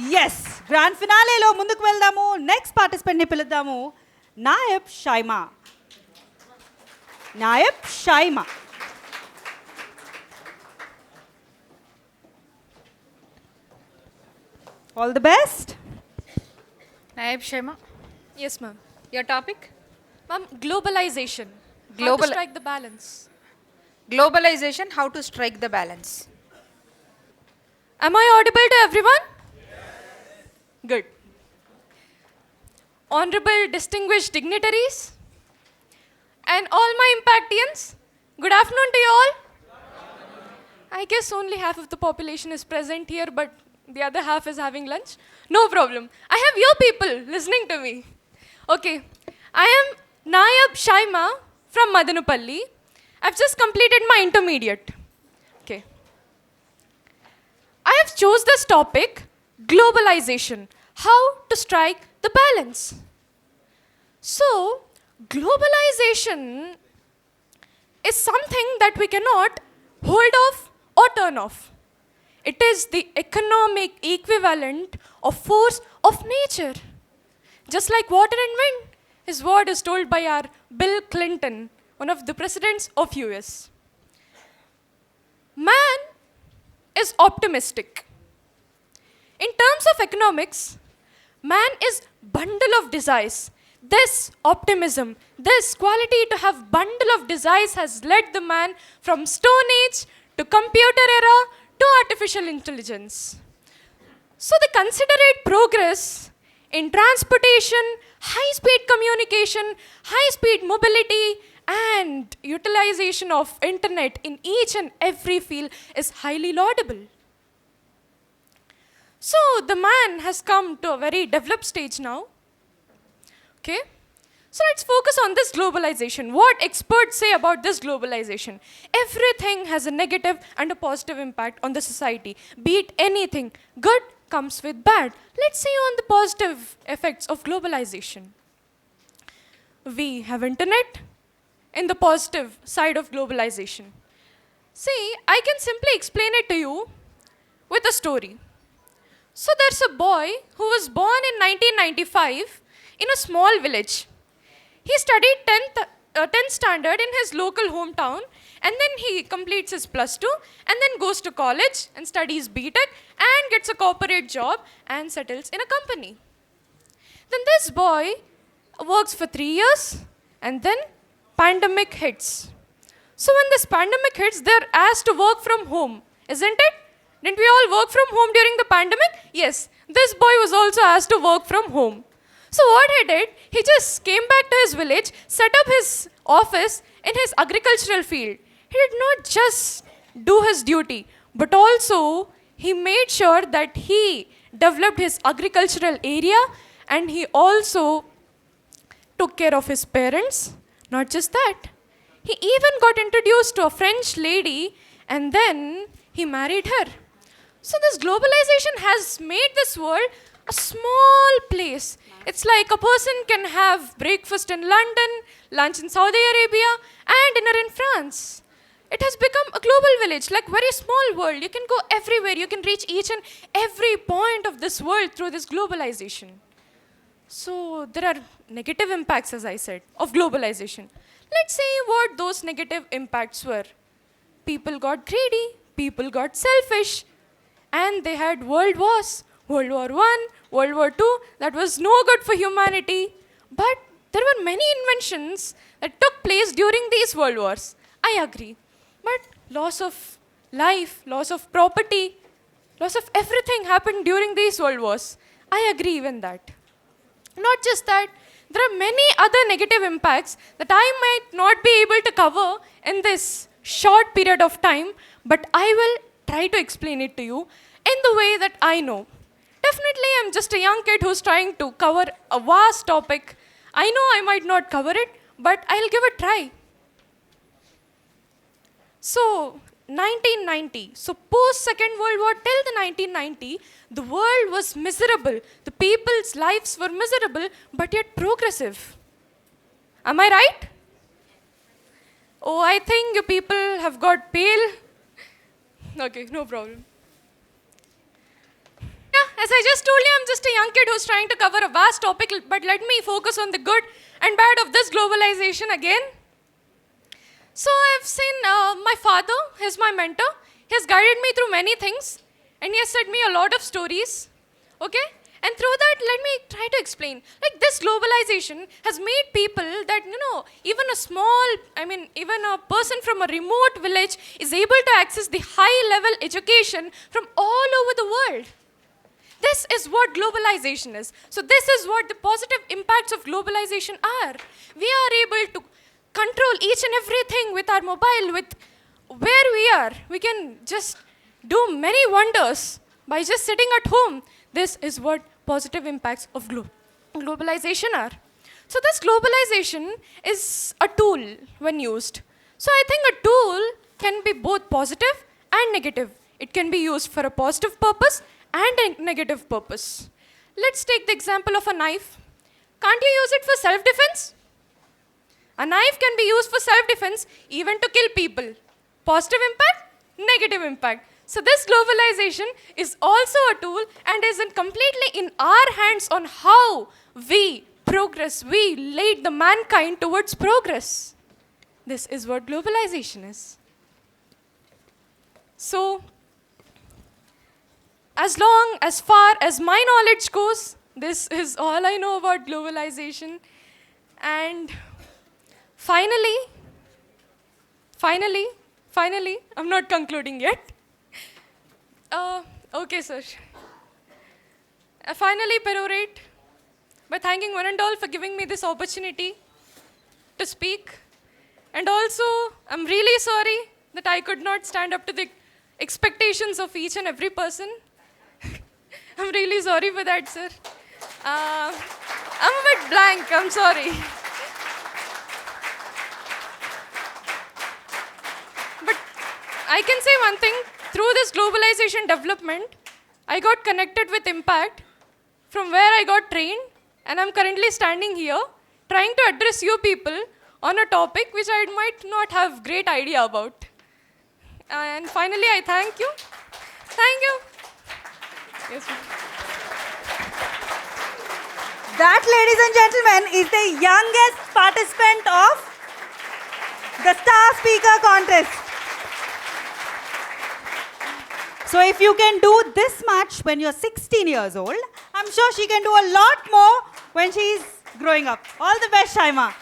Yes grand ఫినాలేలో ముందుకు వెళ్దాము. నెక్స్ట్ పార్టిసిపెంట్ని పిలుద్దాము. Nayab Shaima. Nayab Shaima. All the best. Naib Sharma. Yes, ma'am. Your topic? Ma'am, globalization. How Global- to strike the balance. Globalization, how to strike the balance. Am I audible to everyone? Good. Honorable distinguished dignitaries and all my impactians, good afternoon to you all. I guess only half of the population is present here, but the other half is having lunch. No problem. I have your people listening to me. Okay. I am Nayab Shaima from Madanupalli. I've just completed my intermediate. Okay. I have chose this topic, globalization, how to strike the balance. So, globalization is something that we cannot hold off or turn off. It is the economic equivalent of force of nature. Just like water and wind, his word is told by our Bill Clinton, one of the presidents of US. Man is optimistic. In terms of economics, man is bundle of desires. This optimism, this quality to have bundle of desires has led the man from Stone Age to computer era to artificial intelligence. So the considerate progress in transportation, high-speed communication, high-speed mobility, and utilization of internet in each and every field is highly laudable. So the man has come to a very developed stage now. Okay? So let's focus on this globalization. What experts say about this globalization? Everything has a negative and a positive impact on the society. Be it anything, good comes with bad. Let's see on the positive effects of globalization. We have internet in the positive side of globalization. See, I can simply explain it to you with a story. So there's a boy who was born in 1995 in a small village. He studied 10th standard in his local hometown, and then he completes his plus 2 and then goes to college and studies BTech and gets a corporate job and settles in a company. Then this boy works for 3 years and then pandemic hits. So when this pandemic hits, they're asked to work from home, isn't it? Didn't we all work from home during the pandemic? Yes, this boy was also asked to work from home. So what he did, he just came back to his village, set up his office in his agricultural field. He did not just do his duty, but also he made sure that he developed his agricultural area, and he also took care of his parents. Not just that, he even got introduced to a French lady, and then he married her. So this globalization has made this world a small place. It's like a person can have breakfast in London, lunch in Saudi Arabia, and dinner in France. It has become a global village, like very small world. You can go everywhere. You can reach each and every point of this world through this globalization. So there are negative impacts, as I said, of globalization. Let's see what those negative impacts were. People got greedy, people got selfish, and they had world wars. World War I, World War II, that was no good for humanity. But there were many inventions that took place during these world wars. I agree. But loss of life, loss of property, loss of everything happened during these world wars. I agree even that. Not just that, there are many other negative impacts that I might not be able to cover in this short period of time, but I will try to explain it to you in the way that I know. Definitely, I'm just a young kid who's trying to cover a vast topic. I know I might not cover it, but I'll give it a try. So, 1990. So, post Second World War till the 1990, the world was miserable. The people's lives were miserable, but yet progressive. Am I right? Oh, I think you people have got pale. Okay, no problem. Yeah, As I just told you, I'm just a young kid who's trying to cover a vast topic, but let me focus on the good and bad of this globalization again. So I've seen my father, he's my mentor. He has guided me through many things, and he has said me a lot of stories, okay? And through that, let me try to explain. Like, this globalization has made people that, even even a person from a remote village is able to access the high-level education from all over the world. This is what globalization is. So this is what the positive impacts of globalization are. We are able to control each and everything with our mobile, with where we are. We can just do many wonders by just sitting at home. This is what positive impacts of globalization are. So this globalization is a tool when used. So I think a tool can be both positive and negative. It can be used for a positive purpose and a negative purpose. Let's take the example of a knife. Can't you use it for self-defense? A knife can be used for self-defense, even to kill people. Positive impact, negative impact. So this globalization is also a tool and is completely in our hands on how we progress. We lead the mankind towards progress. This is what globalization is. So, as far as my knowledge goes, this is all I know about globalization. And finally, I'm not concluding yet. Okay, sir. I finally perorate by thanking one and all for giving me this opportunity to speak. And also, I'm really sorry that I could not stand up to the expectations of each and every person. I'm really sorry for that, sir. I'm a bit blank, I'm sorry. But I can say one thing, through this globalization development, I got connected with impact from where I got trained, and I'm currently standing here trying to address you people on a topic which I might not have great idea about. And finally, I thank you. Thank you. Yes, ma'am. That, ladies and gentlemen, is the youngest participant of the Star Speaker Contest. So if you can do this much when you're 16 years old, I'm sure she can do a lot more when she's growing up. All the best, Shaima.